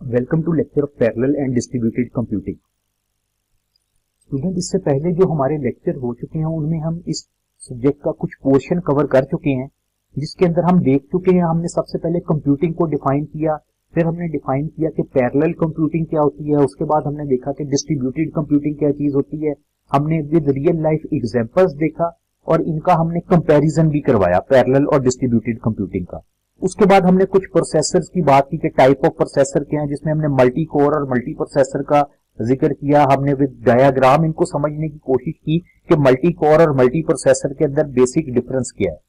Welcome to lecture of parallel and distributed computing. Student, इससे पहले जो हमारे लेक्चर हो चुके हैं उनमें हम इस सब्जेक्ट का कुछ पोर्शन कवर कर चुके हैं, जिसके अंदर हम देख चुके हैं। हमने सबसे पहले कंप्यूटिंग को डिफाइन किया, फिर हमने डिफाइन किया कि पैरेलल कंप्यूटिंग क्या होती है, उसके बाद हमने देखा कि डिस्ट्रीब्यूटेड कंप्यूटिंग क्या चीज होती है। हमने विद रियल लाइफ एग्जांपल्स देखा और इनका हमने कंपैरिजन भी करवाया पैरेलल और डिस्ट्रीब्यूटेड कंप्यूटिंग का। उसके बाद हमने कुछ प्रोसेसर्स की बात की कि टाइप ऑफ प्रोसेसर क्या है, जिसमें हमने मल्टी कोर और मल्टी प्रोसेसर का जिक्र किया। हमने विद डायग्राम इनको समझने की कोशिश की कि मल्टी कोर और मल्टी प्रोसेसर के अंदर बेसिक डिफरेंस क्या है।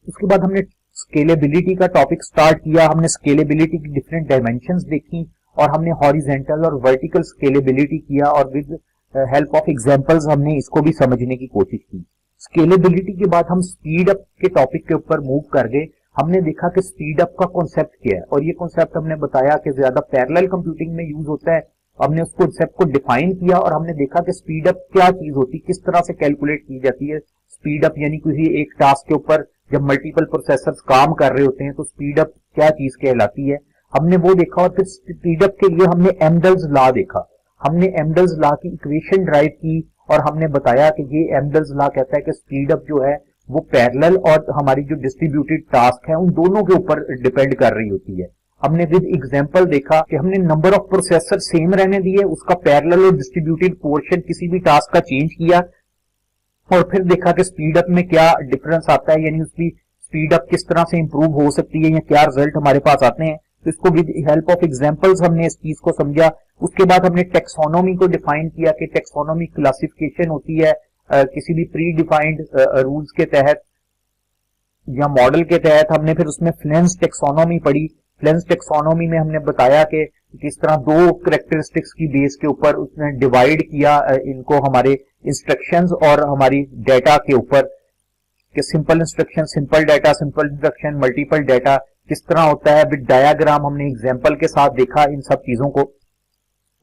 उसके बाद हमने स्केलेबिलिटी का टॉपिक स्टार्ट किया। हमने स्केलेबिलिटी की डिफरेंट डायमेंशंस देखी और हमने हॉरिजेंटल और वर्टिकल स्केलेबिलिटी किया और विद हेल्प ऑफ एग्जांपल्स हमने इसको भी समझने की कोशिश की। स्केलेबिलिटी के बाद हम स्पीड अप के टॉपिक के ऊपर मूव कर गए। हमने देखा कि स्पीड अप का कॉन्सेप्ट क्या है और ये कॉन्सेप्ट हमने बताया कि ज्यादा पैरेलल कंप्यूटिंग में यूज होता है। हमने उस कॉन्सेप्ट को डिफाइन किया और हमने देखा कि स्पीड अप क्या चीज होती है, किस तरह से कैलकुलेट की जाती है। स्पीड अप यानी किसी एक टास्क के ऊपर जब मल्टीपल प्रोसेसर्स काम कर रहे होते हैं तो स्पीड अप क्या चीज कहलाती है, हमने वो देखा। और फिर स्पीड अप के लिए हमने एमडल्स लॉ देखा। हमने एमडल्स लॉ की इक्वेशन ड्राइव की और हमने बताया कि ये एमडल्स लॉ कहता है कि स्पीड अप जो है वो पैरेलल और हमारी जो डिस्ट्रीब्यूटेड टास्क है उन दोनों के ऊपर डिपेंड कर रही होती है। हमने विद एग्जांपल देखा कि हमने नंबर ऑफ प्रोसेसर सेम रहने दिए, उसका पैरेलल और डिस्ट्रीब्यूटेड पोर्शन किसी भी टास्क का चेंज किया और फिर देखा कि स्पीड अप में क्या डिफरेंस आता है, यानी उसकी स्पीड अप किस तरह से इंप्रूव हो सकती है या क्या रिजल्ट हमारे पास आते हैं। तो इसको विद हेल्प ऑफ एग्जांपल्स हमने इस चीज को समझा। उसके बाद हमने टेक्सोनोमी को डिफाइन किया कि टेक्सोनोमी क्लासिफिकेशन होती है किसी भी प्री डिफाइंड रूल्स के तहत या मॉडल के तहत। हमने फिर उसमें फ्लेंस टेक्सोनोमी पढ़ी। फ्लेंस टेक्सोनोमी में हमने बताया कि किस तरह दो कैरेक्टरिस्टिक्स की बेस के ऊपर उसने डिवाइड किया इनको हमारे इंस्ट्रक्शंस और हमारी डेटा के ऊपर, कि simple instruction, simple data, simple instruction, multiple data किस तरह होता है। विद डायग्राम हमने एग्जांपल के साथ देखा इन सब चीजों को।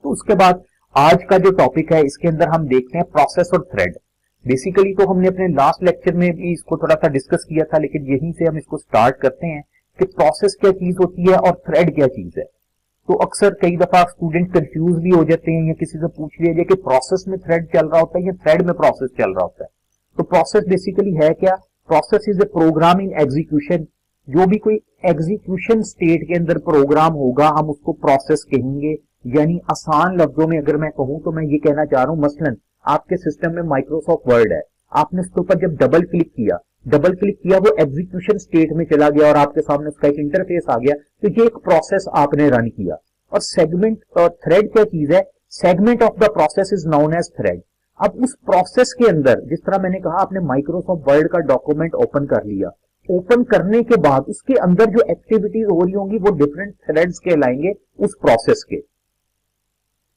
तो उसके बाद आज का जो टॉपिक है इसके अंदर हम देखते हैं प्रोसेस और थ्रेड। बेसिकली तो हमने अपने लास्ट लेक्चर में भी इसको थोड़ा सा डिस्कस किया था, लेकिन यहीं से हम इसको स्टार्ट करते हैं कि प्रोसेस क्या चीज होती है और थ्रेड क्या चीज है। तो अक्सर कई दफा स्टूडेंट कंफ्यूज भी हो जाते हैं या किसी से पूछ लिया जाए कि प्रोसेस में थ्रेड चल रहा होता है या थ्रेड में प्रोसेस चल रहा होता है। तो प्रोसेस बेसिकली है क्या? Process is a program in execution. जो भी कोई एग्जीक्यूशन स्टेट के अंदर प्रोग्राम होगा हम उसको प्रोसेस कहेंगे। यानी आसान लफ्जों में अगर मैं कहूं तो मैं ये कहना चाह रहा हूं, मसलन आपके सिस्टम में माइक्रोसॉफ्ट वर्ड है, आपने उसके ऊपर जब डबल क्लिक किया वो एग्जीक्यूशन स्टेट में चला गया और आपके सामने उसका एक इंटरफेस आ गया। तो ये एक प्रोसेस आपने रन किया। और सेगमेंट और थ्रेड क्या चीज है? Segment of the process is known as thread. अब उस प्रोसेस के अंदर, जिस तरह मैंने कहा, आपने माइक्रोसॉफ्ट वर्ड का डॉक्यूमेंट ओपन कर लिया, ओपन करने के बाद उसके अंदर जो एक्टिविटीज हो रही होंगी वो डिफरेंट थ्रेड्स कहलाएंगे उस प्रोसेस के।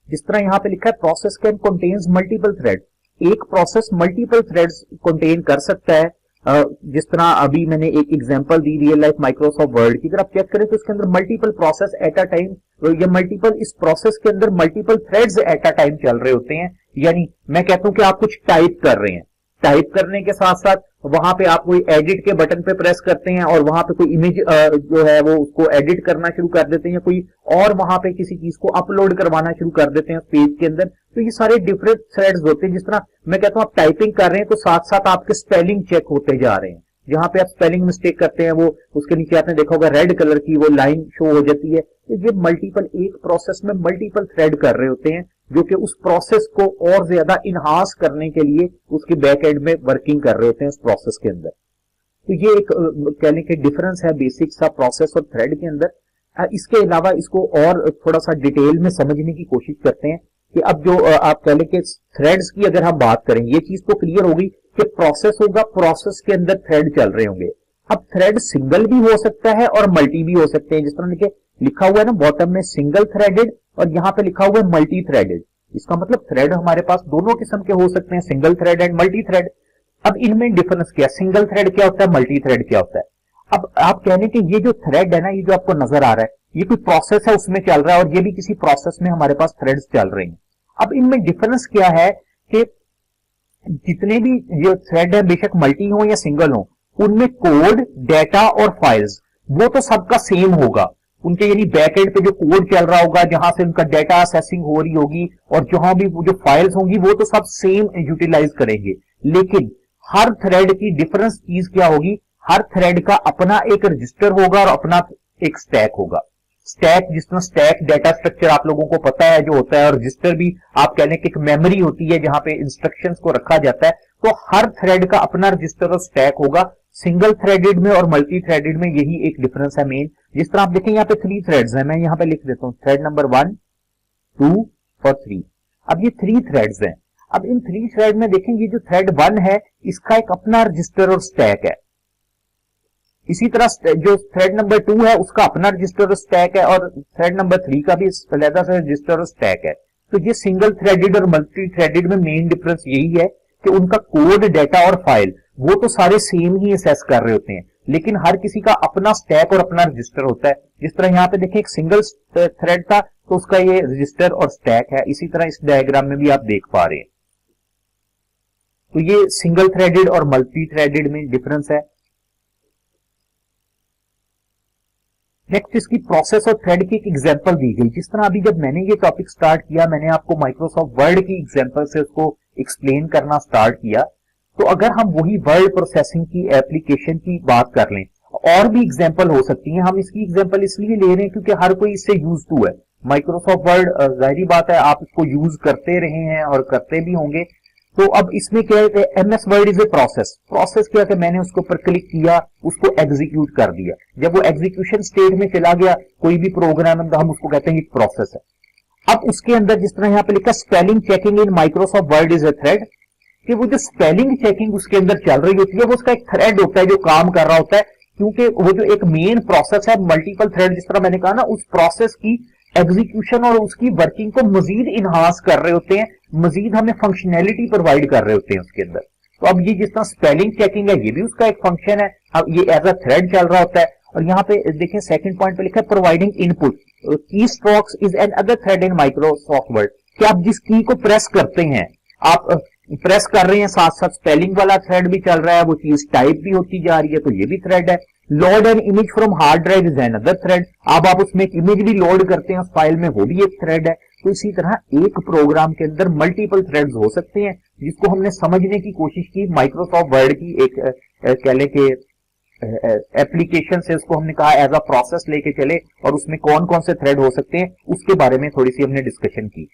जिस तरह यहां पे लिखा है process can contains multiple thread. एक प्रोसेस मल्टीपल थ्रेड्स कंटेन कर सकता है। जिस तरह अभी मैंने एक एग्जांपल दी रियल लाइफ माइक्रोसॉफ्ट वर्ड की, अगर आप चेक करें तो इसके अंदर multiple process at a time या मल्टीपल, इस प्रोसेस के अंदर multiple threads at a time चल रहे होते हैं। यानी मैं कहता हूं कि आप कुछ टाइप कर रहे हैं, टाइप करने के साथ साथ वहां पे आप कोई एडिट के बटन पे प्रेस करते हैं और वहां पे कोई इमेज जो है वो उसको एडिट करना शुरू कर देते हैं या कोई और वहां पे किसी चीज को अपलोड करवाना शुरू कर देते हैं पेज के अंदर। तो ये सारे डिफरेंट थ्रेड्स होते हैं। जिस तरह मैं कहता हूं आप टाइपिंग कर रहे हैं तो साथ साथ आपके स्पेलिंग चेक होते जा रहे हैं। जहां पे आप स्पेलिंग मिस्टेक करते हैं वो उसके नीचे आपने देखा होगा रेड कलर की वो लाइन शो हो जाती है। तो ये मल्टीपल, एक प्रोसेस में मल्टीपल थ्रेड कर रहे होते हैं जो कि उस प्रोसेस को और ज्यादा इनहांस करने के लिए उसके बैक एंड में वर्किंग कर रहे होते हैं उस प्रोसेस के अंदर। तो ये एक कहने के डिफरेंस है बेसिक सा प्रोसेस और थ्रेड के अंदर। इसके अलावा इसको और थोड़ा सा डिटेल में समझने की कोशिश करते हैं कि अब जो आप कह लें कि थ्रेड्स की अगर हम बात करें, ये चीज तो क्लियर होगी कि प्रोसेस होगा, प्रोसेस के अंदर थ्रेड चल रहे होंगे। अब थ्रेड सिंगल भी हो सकता है और मल्टी भी हो सकते हैं। जिस तरह लिखा हुआ है ना बॉटम में सिंगल थ्रेडेड और यहां पे लिखा हुआ है मल्टी थ्रेडेड। इसका मतलब थ्रेड हमारे पास दोनों किस्म के हो सकते हैं, single thread and multi thread. अब इनमें डिफरेंस क्या? सिंगल थ्रेड क्या होता है, मल्टी थ्रेड क्या होता है? अब आप कहने कि ये जो थ्रेड है ना, ये जो आपको नजर आ रहा है, ये कोई प्रोसेस है उसमें चल रहा है और ये भी किसी प्रोसेस में हमारे पास थ्रेड्स चल रहे हैं। अब इनमें डिफरेंस क्या है कि जितने भी ये थ्रेड है, बेशक मल्टी हो या सिंगल हो, उनमें कोड, डेटा और फाइल्स वो तो सबका सेम होगा। उनके यानी बैकएंड पे जो कोड चल रहा होगा, जहां से उनका डेटा असेसिंग हो रही होगी और जहां भी जो फाइल्स होंगी वो तो सब सेम यूटिलाइज करेंगे। लेकिन हर थ्रेड की डिफरेंस चीज क्या होगी, हर थ्रेड का अपना एक रजिस्टर होगा और अपना एक स्टैक होगा। स्टैक, जिस तरह स्टैक डाटा स्ट्रक्चर आप लोगों को पता है जो होता है, और रजिस्टर भी आप कह लें कि एक मेमोरी होती है जहां पे इंस्ट्रक्शंस को रखा जाता है। तो हर थ्रेड का अपना रजिस्टर और स्टैक होगा। सिंगल थ्रेडेड में और मल्टी थ्रेडेड में यही एक डिफरेंस है मेन। जिस तरह आप देखें यहाँ पे 3 थ्रेड्स हैं, मैं यहाँ पे लिख देता हूं थ्रेड नंबर 1, 2 और 3। अब ये 3 थ्रेड्स हैं। अब इन 3 थ्रेड में देखें, ये जो थ्रेड 1 है इसका एक अपना रजिस्टर और स्टैक है। इसी तरह जो थ्रेड नंबर 2 है उसका अपना रजिस्टर और स्टैक है, और थ्रेड नंबर 3 का भी अलग से रजिस्टर और स्टैक है। तो ये सिंगल थ्रेडेड और मल्टी थ्रेडेड में मेन डिफरेंस यही है कि उनका कोड, डाटा और फाइल वो तो सारे सेम ही एसेस कर रहे होते हैं, लेकिन हर किसी का अपना स्टैक और अपना रजिस्टर होता है। जिस तरह यहाँ पे देखें एक सिंगल थ्रेड था तो उसका ये रजिस्टर और स्टैक है। इसी तरह इस डायग्राम में भी आप देख पा रहे हैं। तो ये सिंगल थ्रेडेड और मल्टी थ्रेडेड में डिफरेंस है। नेक्स्ट इसकी प्रोसेस और थ्रेड की एक एग्जांपल दी गई। जिस तरह अभी जब मैंने ये टॉपिक स्टार्ट किया, मैंने आपको माइक्रोसॉफ्ट वर्ड की एग्जांपल से उसको एक्सप्लेन करना स्टार्ट किया। तो अगर हम वही वर्ड प्रोसेसिंग की एप्लीकेशन की बात कर लें, और भी एग्जांपल हो सकती हैं। हम इसकी एग्जांपल इसलिए ले रहे हैं क्योंकि हर कोई इससे यूज टू है। माइक्रोसॉफ्ट वर्ड जाहिर बात है आप इसको यूज करते रहे हैं और करते भी होंगे। तो अब इसमें क्या है, MS word is a process. Process क्या है, मैंने उसके ऊपर क्लिक किया, उसको एग्जीक्यूट कर दिया। जब वो एग्जीक्यूशन स्टेट में चला गया कोई भी प्रोग्राम, हम उसको कहते हैं एक प्रोसेस है। अब उसके अंदर जिस तरह यहाँ पे लिखा spelling checking in Microsoft word is a thread, कि वो जो स्पेलिंग चेकिंग उसके अंदर चल रही होती है वो उसका एक थ्रेड होता है जो काम कर रहा होता है। क्योंकि वो जो एक मेन प्रोसेस है, मल्टीपल थ्रेड जिस तरह मैंने कहा ना, उस प्रोसेस की एग्जीक्यूशन और उसकी वर्किंग को मजीद इनहांस कर रहे होते हैं, मजीद हमें फंक्शनैलिटी प्रोवाइड कर रहे होते हैं उसके अंदर। तो अब ये जिस तरह स्पेलिंग चेकिंग है ये भी उसका एक फंक्शन है। अब ये एज अ थ्रेड चल रहा होता है। और यहाँ पे देखें सेकंड पॉइंट पे लिखा है प्रोवाइडिंग इनपुट की strokes is an other thread in Microsoft word. कि आप जिस की को प्रेस करते हैं, आप प्रेस कर रहे हैं, साथ साथ स्पेलिंग वाला थ्रेड भी चल रहा है, वो चीज टाइप भी होती जा रही है, तो ये भी थ्रेड है। Load an image from hard drive is an other thread. अब आप उसमें एक इमेज भी लोड करते हैं उस फाइल में, वो भी एक थ्रेड है। तो इसी तरह एक प्रोग्राम के अंदर मल्टीपल थ्रेड्स हो सकते हैं, जिसको हमने समझने की कोशिश की माइक्रोसॉफ्ट वर्ड की एक कह लें कि एप्लीकेशन से। उसको हमने कहा एज अ प्रोसेस लेके चले, और उसमें कौन कौन से थ्रेड हो सकते हैं उसके बारे में थोड़ी सी हमने डिस्कशन की।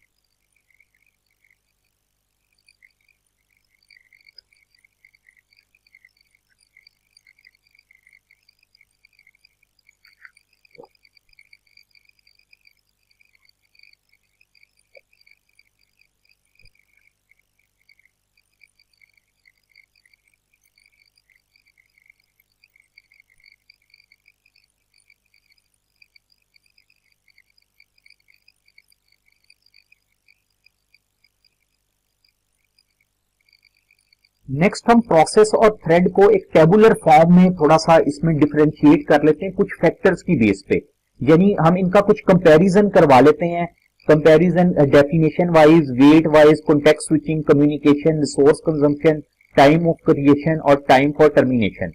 नेक्स्ट हम प्रोसेस और थ्रेड को एक टेबुलर फॉर्म में थोड़ा सा इसमें डिफरेंशिएट कर लेते हैं कुछ फैक्टर्स की बेस पे। यानी हम इनका कुछ कंपैरिजन करवा लेते हैं। Comparison definition wise, wait wise, context switching, communication, resource consumption, time of creation और टाइम फॉर टर्मिनेशन।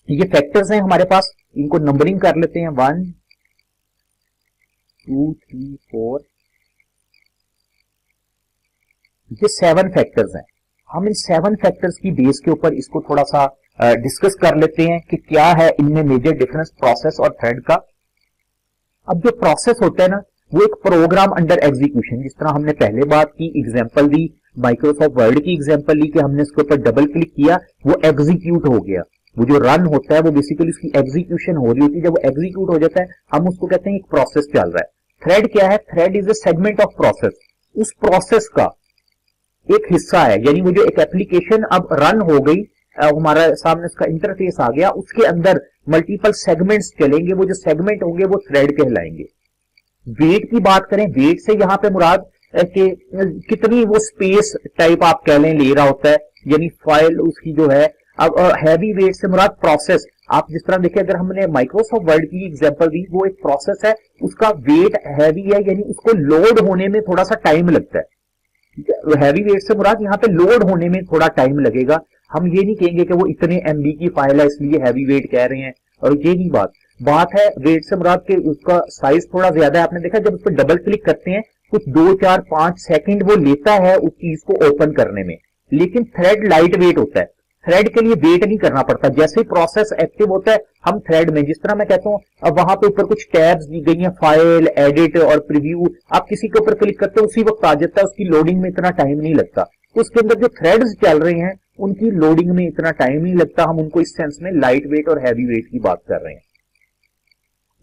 ये फैक्टर्स हैं हमारे पास, इनको नंबरिंग कर लेते हैं 1 2 3 4। ये 7 फैक्टर्स हैं। हम इन 7 फैक्टर्स की बेस के ऊपर इसको थोड़ा सा डिस्कस कर लेते हैं कि क्या है इनमें मेजर डिफरेंस प्रोसेस और थ्रेड का। अब जो प्रोसेस होता है ना, वो एक प्रोग्राम अंडर एग्जीक्यूशन, जिस तरह हमने पहले बात की, एग्जांपल दी, माइक्रोसॉफ्ट वर्ड की एग्जांपल ली कि हमने इसके ऊपर डबल क्लिक किया, वो एग्जीक्यूट हो गया। वो जो रन होता है वो बेसिकली उसकी एग्जीक्यूशन हो रही होती है। जब वो एग्जीक्यूट हो जाता है हम उसको कहते हैं एक प्रोसेस चल रहा है। थ्रेड क्या है, thread is A segment of process, उस प्रोसेस का एक हिस्सा है। यानी वो जो एक एप्लीकेशन अब रन हो गई, हमारा सामने उसका इंटरफेस आ गया, उसके अंदर मल्टीपल सेगमेंट्स चलेंगे, वो जो सेगमेंट होंगे वो थ्रेड कहलाएंगे। वेट की बात करें, वेट से यहां पे मुराद कि कितनी वो स्पेस टाइप आप कह लें ले रहा होता है, यानी फाइल उसकी जो है। अब हैवी वेट से मुराद प्रोसेस। आप जिस तरह देखिए, अगर हमने माइक्रोसॉफ्ट वर्ड की एग्जांपल दी, वो एक प्रोसेस है, उसका वेट हैवी है, यानी उसको लोड होने में थोड़ा सा टाइम लगता है। हैवी वेट से मुराद यहाँ पे लोड होने में थोड़ा टाइम लगेगा। हम ये नहीं कहेंगे कि वो इतने एमबी की फाइल है इसलिए हैवी वेट कह रहे हैं, और ये नहीं बात। बात है वेट से मुराद के उसका साइज थोड़ा ज्यादा है। आपने देखा जब उस पर डबल क्लिक करते हैं कुछ 2 4 5 सेकंड वो लेता है उस चीज को ओपन करने में, लेकिन थ्रेड लाइट वेट होता है, थ्रेड के लिए वेट नहीं करना पड़ता। जैसे ही प्रोसेस एक्टिव होता है हम थ्रेड में, जिस तरह मैं कहता हूं अब वहां पे ऊपर कुछ टैब्स दी गई हैं, फाइल, एडिट और प्रीव्यू, आप किसी के ऊपर क्लिक करते हो उसी वक्त आ जाता है, उसकी लोडिंग में इतना टाइम नहीं लगता। तो उसके अंदर जो थ्रेड्स चल रहे हैं उनकी लोडिंग में इतना टाइम नहीं लगता, हम उनको इस सेंस में लाइट वेट और हैवी वेट की बात कर रहे हैं।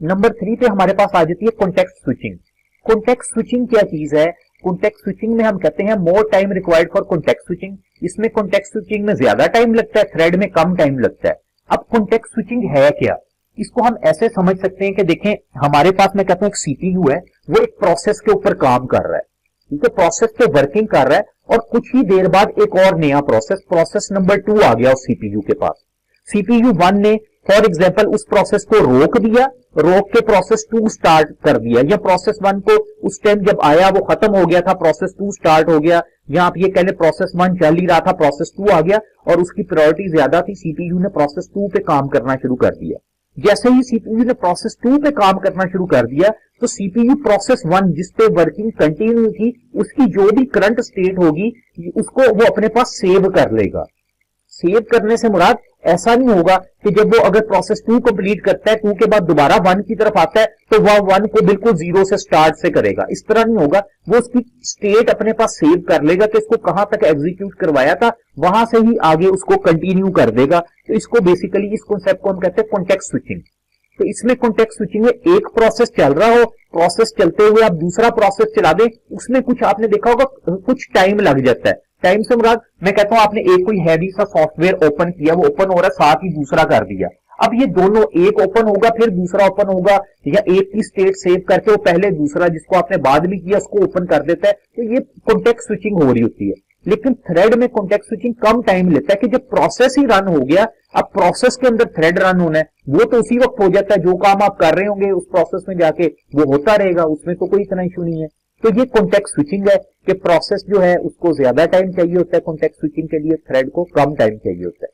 नंबर 3 पे हमारे पास आ जाती है कॉन्टेक्स्ट स्विचिंग। कॉन्टेक्स्ट स्विचिंग क्या चीज है? कॉन्टेक्स्ट स्विचिंग में हम कहते हैं more time required for context switching. इसमें कॉन्टेक्स्ट स्विचिंग में ज्यादा टाइम लगता है, थ्रेड में कम टाइम लगता है। अब कॉन्टेक्स्ट स्विचिंग है क्या? इसको हम ऐसे समझ सकते हैं कि देखें हमारे पास मैं कहता हूं एक सीपीयू है, वो एक प्रोसेस के ऊपर काम कर रहा है, ठीक है, प्रोसेस पे वर्किंग कर रहा है और कुछ ही देर बाद एक और नया प्रोसेस नंबर 2 आ गया उस सीपीयू के पास। सीपीयू 1 ने फॉर एग्जांपल उस प्रोसेस को रोक दिया, रोक के प्रोसेस 2 स्टार्ट कर दिया, या प्रोसेस 1 को उस टाइम जब आया वो खत्म हो गया था, प्रोसेस 2 स्टार्ट हो गया, या आप ये कह लें प्रोसेस 1 चल ही रहा था, प्रोसेस 2 आ गया और उसकी प्रायोरिटी ज्यादा थी, सीपीयू ने प्रोसेस 2 पे काम करना शुरू कर दिया। जैसे ही सीपीयू ने प्रोसेस 2 पे काम करना शुरू कर दिया तो सीपीयू प्रोसेस 1 जिस पे वर्किंग कंटिन्यू थी उसकी जो भी करंट स्टेट होगी उसको वो अपने पास सेव कर लेगा। सेव करने से मुराद ऐसा नहीं होगा कि जब वो अगर प्रोसेस 2 कंप्लीट करता है 2 के बाद दोबारा 1 की तरफ आता है तो वह 1 को बिल्कुल जीरो से स्टार्ट से करेगा, इस तरह नहीं होगा। वो उसकी स्टेट अपने पास सेव कर लेगा कि इसको कहां तक एग्जीक्यूट करवाया था, वहां से ही आगे उसको कंटिन्यू कर देगा। तो इसको बेसिकली इस कॉन्सेप्ट को हम कहते हैं कॉन्टेक्स्ट स्विचिंग। तो इसमें कॉन्टेक्स्ट स्विचिंग में एक प्रोसेस चल रहा हो, प्रोसेस चलते हुए आप दूसरा प्रोसेस चला दें, उसमें कुछ आपने देखा होगा कुछ टाइम लग जाता है। टाइम से मुराद मैं कहता हूं आपने एक कोई हैवी सा सॉफ्टवेयर ओपन किया, वो ओपन हो रहा है, साथ ही दूसरा कर दिया। अब ये दोनों एक ओपन होगा फिर दूसरा ओपन होगा, या एक की स्टेट सेव करके वो पहले दूसरा जिसको आपने बाद में किया उसको ओपन कर देता है, तो ये कॉन्टेक्स्ट स्विचिंग हो रही होती है। लेकिन थ्रेड में कॉन्टेक्स्ट स्विचिंग कम टाइम लेता है कि जब प्रोसेस ही रन हो गया, अब प्रोसेस के अंदर थ्रेड रन होना है, वो तो उसी वक्त हो जाता है, जो काम आप कर रहे होंगे उस प्रोसेस में जाके वो होता रहेगा, उसमें तो कोई इतना इशू नहीं है। तो ये कॉन्टेक्स्ट स्विचिंग है कि प्रोसेस जो है उसको ज्यादा टाइम चाहिए होता है कॉन्टेक्स्ट स्विचिंग के लिए, थ्रेड को कम टाइम चाहिए होता है।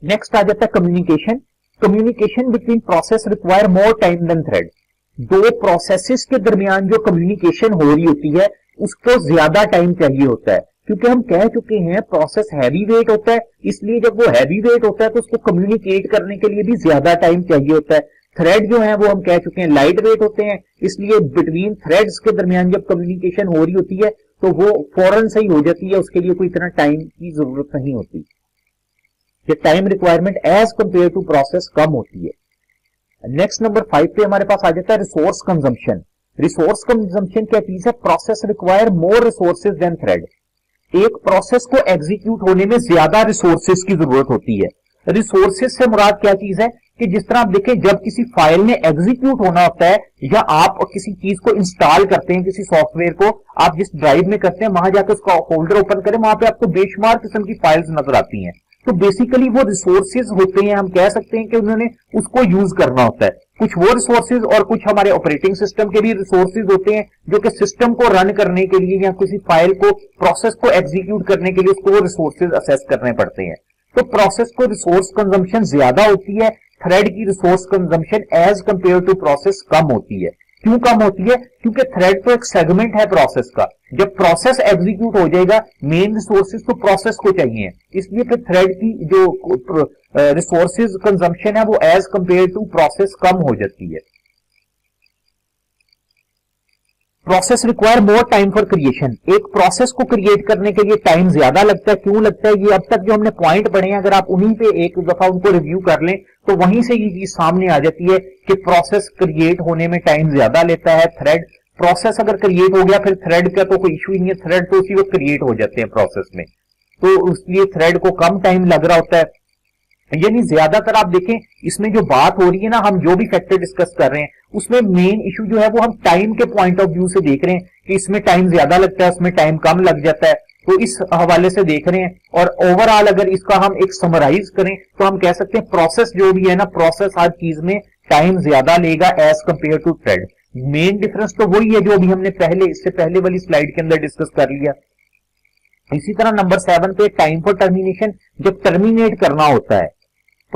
नेक्स्ट आ जाता है communication. Communication between process require more time than thread. दो प्रोसेसेस के दरमियान जो कम्युनिकेशन हो रही होती है उसको ज्यादा टाइम चाहिए होता है, क्योंकि हम कह चुके हैं प्रोसेस हैवी वेट होता है, इसलिए जब वो हैवी वेट होता है तो उसको कम्युनिकेट करने के लिए भी ज्यादा टाइम चाहिए होता है। थ्रेड जो है वो हम कह चुके हैं लाइट वेट होते हैं, इसलिए बिटवीन थ्रेड्स के दरमियान जब कम्युनिकेशन हो रही होती है तो वो फौरन से ही हो जाती है, उसके लिए कोई इतना टाइम की जरूरत नहीं होती। ये time requirement as compare to process कम होती है। नेक्स्ट नंबर 5 पे हमारे पास आ जाता है रिसोर्स कंजम्पशन। रिसोर्स कंजम्पशन क्या चीज है? Process require more resources than thread. एक प्रोसेस को एग्जीक्यूट होने में ज्यादा रिसोर्सेज की जरूरत होती है। रिसोर्सेज से मुराद क्या चीज है कि जिस तरह आप देखें जब किसी फाइल ने एग्जीक्यूट होना होता है या आप किसी चीज को इंस्टॉल करते हैं, किसी सॉफ्टवेयर को आप जिस ड्राइव में करते हैं वहां जाकर उसका फोल्डर ओपन करें, वहां पे आपको बेशुमार किस्म की फाइल्स नजर आती हैं। तो बेसिकली वो रिसोर्सेज होते हैं, हम कह सकते हैं कि उन्होंने उसको यूज करना होता है। कुछ वो रिसोर्सेज और कुछ हमारे ऑपरेटिंग सिस्टम के भी रिसोर्सेज होते हैं जो कि सिस्टम को रन करने के लिए या किसी फाइल को प्रोसेस को एग्जीक्यूट करने के लिए उसको वो रिसोर्सेज असेस करने पड़ते हैं। तो प्रोसेस को रिसोर्स कंजम्पशन ज्यादा होती है, थ्रेड की resource consumption as compare to process कम होती है। क्यों कम होती है? क्योंकि थ्रेड तो एक सेगमेंट है प्रोसेस का, जब प्रोसेस एग्जीक्यूट हो जाएगा मेन रिसोर्सेज तो प्रोसेस को चाहिए, इसलिए फिर थ्रेड की जो रिसोर्सेज कंजम्पशन है वो एज कंपेयर टू प्रोसेस कम हो जाती है। Process require more time for creation. एक प्रोसेस को क्रिएट करने के लिए टाइम ज्यादा लगता है। क्यों लगता है? ये अब तक जो हमने पॉइंट पढ़े हैं अगर आप उन्हीं पे एक दफा उनको रिव्यू कर लें तो वहीं से ये चीज सामने आ जाती है कि प्रोसेस क्रिएट होने में टाइम ज्यादा लेता है। थ्रेड प्रोसेस अगर क्रिएट हो गया फिर थ्रेड का तो कोई इशू ही नहीं है, थ्रेड तो उसी वक्त क्रिएट हो जाते हैं प्रोसेस में, तो इसलिए थ्रेड को कम टाइम लग रहा होता है। यानी ज्यादातर आप देखें इसमें जो बात हो रही है ना, हम जो भी फैक्टर डिस्कस कर रहे हैं उसमें मेन इशू जो है वो हम टाइम के पॉइंट ऑफ व्यू से देख रहे हैं कि इसमें टाइम ज्यादा लगता है, उसमें टाइम कम लग जाता है, तो इस हवाले से देख रहे हैं। और ओवरऑल अगर इसका हम एक समराइज करें तो हम कह सकते हैं प्रोसेस जो भी है ना, प्रोसेस हर चीज में टाइम ज्यादा लेगा as compare to thread. Main difference तो वही है जो अभी हमने इससे पहले वाली स्लाइड के अंदर डिस्कस कर लिया। इसी तरह नंबर 7 पे टाइम फॉर टर्मिनेशन, जब टर्मिनेट करना होता है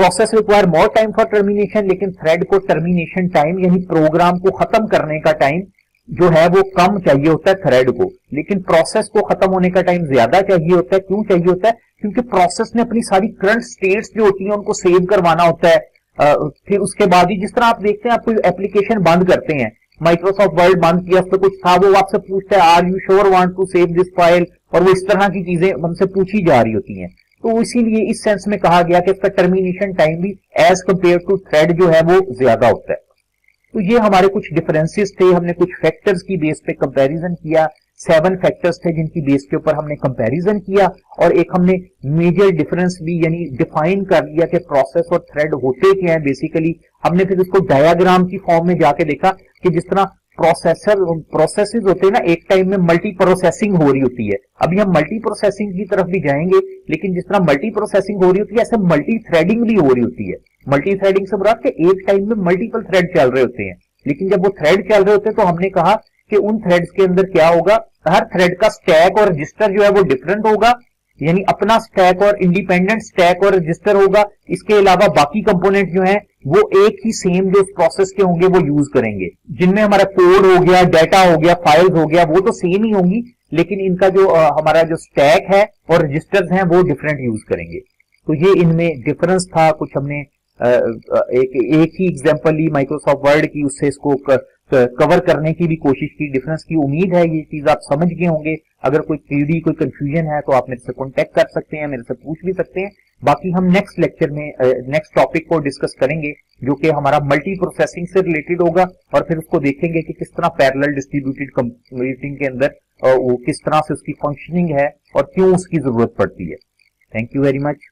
process require more time for termination, लेकिन थ्रेड को टर्मिनेशन टाइम यानी प्रोग्राम को खत्म करने का टाइम जो है वो कम चाहिए होता है थ्रेड को, लेकिन प्रोसेस को खत्म होने का टाइम ज्यादा चाहिए होता है। क्यों चाहिए होता है? क्योंकि प्रोसेस ने अपनी सारी करंट स्टेट्स जो होती हैं उनको सेव करवाना होता है। फिर उसके बाद ही जिस तरह आप देखते हैं, आप कोई एप्लीकेशन बंद करते हैं, माइक्रोसॉफ्ट वर्ड बंद किया, उस पर कुछ था, वो आपसे पूछता है are you sure want to save this file, और वो इस तरह की चीजें हमसे पूछी जा रही होती हैं। तो इसीलिए इस सेंस में कहा गया कि इसका टर्मिनेशन टाइम भी एज कंपेयर टू थ्रेड जो है वो ज्यादा होता है। तो ये हमारे कुछ डिफरेंसेस थे, हमने कुछ फैक्टर्स की बेस पे कंपैरिजन किया, 7 फैक्टर्स थे जिनकी बेस के ऊपर हमने कंपैरिजन किया, और एक हमने मेजर डिफरेंस भी यानी डिफाइन कर लिया कि प्रोसेस और थ्रेड होते क्या है बेसिकली। हमने फिर उसको डायग्राम की फॉर्म में जाके देखा कि जिस तरह प्रोसेसेस होते हैं ना, एक टाइम में मल्टी प्रोसेसिंग हो रही होती है। अभी हम मल्टी प्रोसेसिंग की तरफ भी जाएंगे, लेकिन जिस तरह मल्टी प्रोसेसिंग हो रही होती है ऐसे मल्टी थ्रेडिंग भी हो रही होती है। मल्टी थ्रेडिंग से मुराद कि एक टाइम में मल्टीपल थ्रेड चल रहे होते हैं, लेकिन जब वो थ्रेड चल रहे होते हैं तो हमने कहा कि उन थ्रेड्स के अंदर क्या होगा, हर थ्रेड का स्टैक और रजिस्टर जो है वो डिफरेंट होगा, यानी अपना स्टैक और इंडिपेंडेंट स्टैक और रजिस्टर होगा। इसके अलावा बाकी कंपोनेंट जो है वो एक ही सेम जो प्रोसेस के होंगे वो यूज करेंगे, जिनमें हमारा कोड हो गया, डाटा हो गया, फाइल्स हो गया, वो तो सेम ही होंगी, लेकिन इनका जो हमारा जो स्टैक है और रजिस्टर्स हैं वो डिफरेंट यूज करेंगे। तो ये इनमें डिफरेंस था। कुछ हमने एक ही एग्जांपल ली माइक्रोसॉफ्ट वर्ड की, उससे इसको कवर करने की भी कोशिश की, डिफरेंस की। उम्मीद है ये चीज आप समझ गए होंगे। अगर कोई क्वेरी, कोई कंफ्यूजन है तो आप मेरे से कांटेक्ट कर सकते हैं, मेरे से पूछ भी सकते हैं। बाकी हम नेक्स्ट लेक्चर में नेक्स्ट टॉपिक को डिस्कस करेंगे जो कि हमारा मल्टी प्रोसेसिंग से रिलेटेड होगा, और फिर उसको देखेंगे कि किस तरह पैरेलल डिस्ट्रीब्यूटेड कंप्यूटिंग के अंदर वो किस तरह से उसकी फंक्शनिंग है और क्यों उसकी जरूरत पड़ती है। Thank you very much.